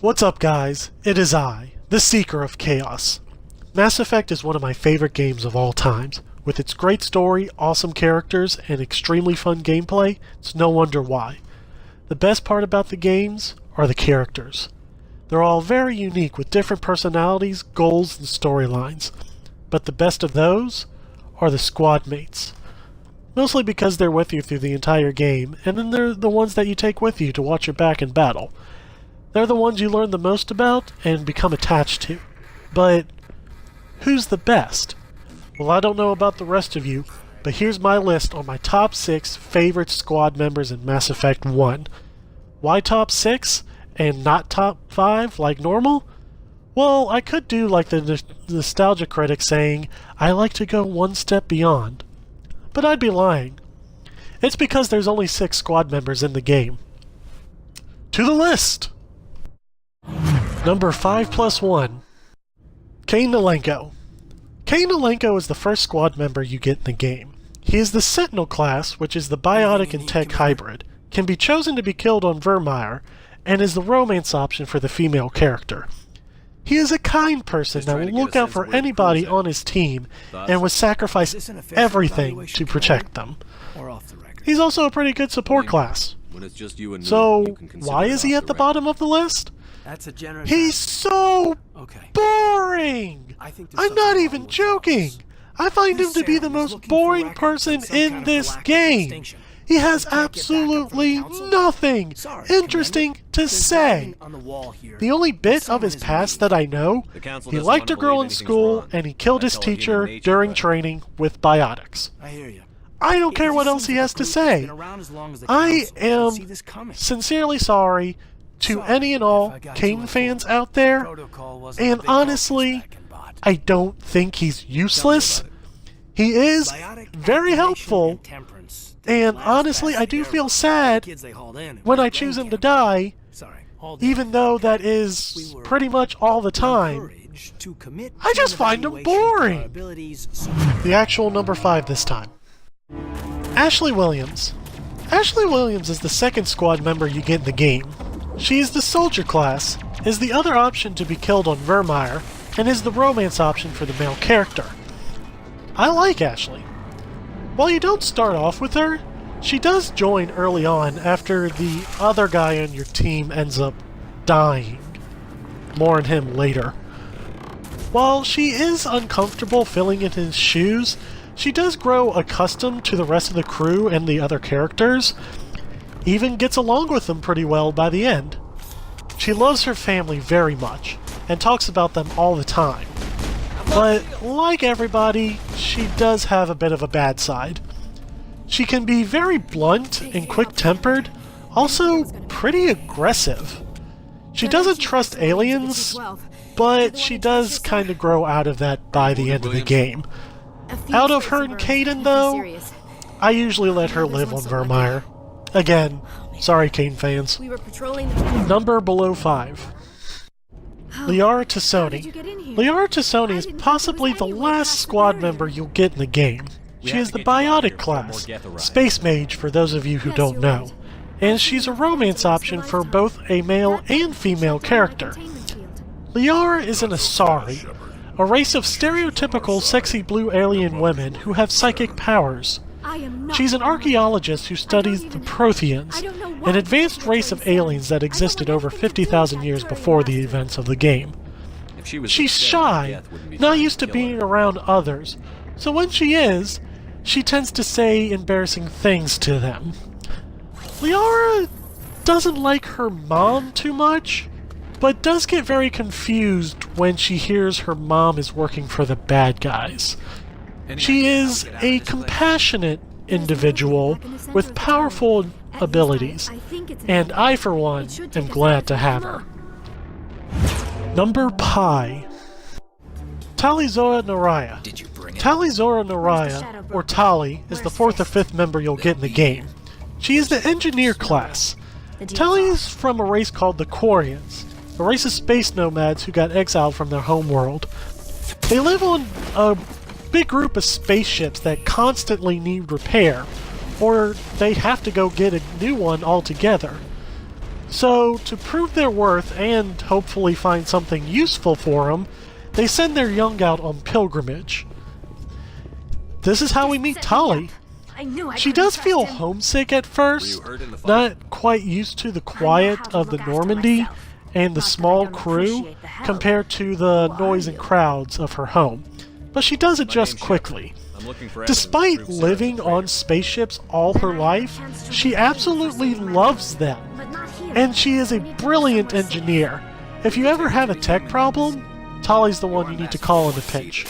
What's up, guys? It is I, the Seeker of Chaos. Mass Effect is one of my favorite games of all times. With its great story, awesome characters, and extremely fun gameplay, it's no wonder why. The best part about the games are the characters. They're all very unique with different personalities, goals, and storylines. But the best of those are the squad mates. Mostly because they're with you through the entire game, and then they're the ones that you take with you to watch your back in battle. They're the ones you learn the most about and become attached to. But who's the best? Well, I don't know about the rest of you, but here's my list on my top 6 favorite squad members in Mass Effect 1. Why top 6 and not top 5 like normal? Well, I could do like the nostalgia critic saying, I like to go one step beyond. But I'd be lying. It's because there's only 6 squad members in the game. To the list! Number 5+1. Kane Nolenko. Kane Nolenko is the first squad member you get in the game. He is the Sentinel class, which is the biotic and tech hybrid, can be chosen to be killed on Virmire, and is the romance option for the female character. He is a kind person that will look out for anybody on his team and would sacrifice everything to protect them. He's also a pretty good support class. So, why is he at the bottom of the list? He's so boring! I'm not even joking! I find him to be the most boring person in this game! He has absolutely nothing interesting to say! The only bit of his past that I know, he liked a girl in school and he killed his teacher during training with biotics. I don't care what else he has to say. I am sincerely sorry to any and all Kane fans out there, and honestly, I don't think he's useless. He is very helpful, and honestly, I do feel sad when I choose him to die, even though that is pretty much all the time. I just find him boring. The actual number 5 this time. Ashley Williams. Ashley Williams is the second squad member you get in the game. She is the soldier class, is the other option to be killed on Virmire, and is the romance option for the male character. I like Ashley. While you don't start off with her, she does join early on after the other guy on your team ends up dying. More on him later. While she is uncomfortable filling in his shoes, she does grow accustomed to the rest of the crew and the other characters, even gets along with them pretty well by the end. She loves her family very much, and talks about them all the time. But, like everybody, she does have a bit of a bad side. She can be very blunt and quick-tempered, also pretty aggressive. She doesn't trust aliens, but she does kind of grow out of that by the end of the game. Out of her and Kaidan, though, I usually let her live on Virmire. Again, sorry Kane fans. Number below 5. Liara T'Soni. Liara T'Soni is possibly the last squad member you'll get in the game. She is the biotic class, space mage for those of you who don't know, and she's a romance option for both a male and female character. Liara is an Asari, a race of stereotypical sexy blue alien women who have psychic powers. She's an archaeologist who studies the Protheans, an advanced race of aliens that existed over 50,000 years before the events of the game. She's shy, not used to being around others, so when she is, she tends to say embarrassing things to them. Liara doesn't like her mom too much, but does get very confused when she hears her mom is working for the bad guys. She is a compassionate individual with powerful abilities, and I, for one, am glad to have her. Number Pi. Tali'Zorah Naraya. Tali'Zorah Naraya, or Tali, is the 4th or 5th member you'll get in the game. She is the engineer class. Tali is from a race called the Quarians, a race of space nomads who got exiled from their home world. They live on a big group of spaceships that constantly need repair, or they have to go get a new one altogether. So, to prove their worth and hopefully find something useful for them, they send their young out on pilgrimage. This is how we meet Tali. She does feel homesick at first, not quite used to the quiet of the Normandy and the small crew compared to the noise and crowds of her home, but she does adjust quickly. Despite living on spaceships all her life, she absolutely loves them, and she is a brilliant engineer. If you ever have a tech problem, Tali's the one you need to call in a pinch.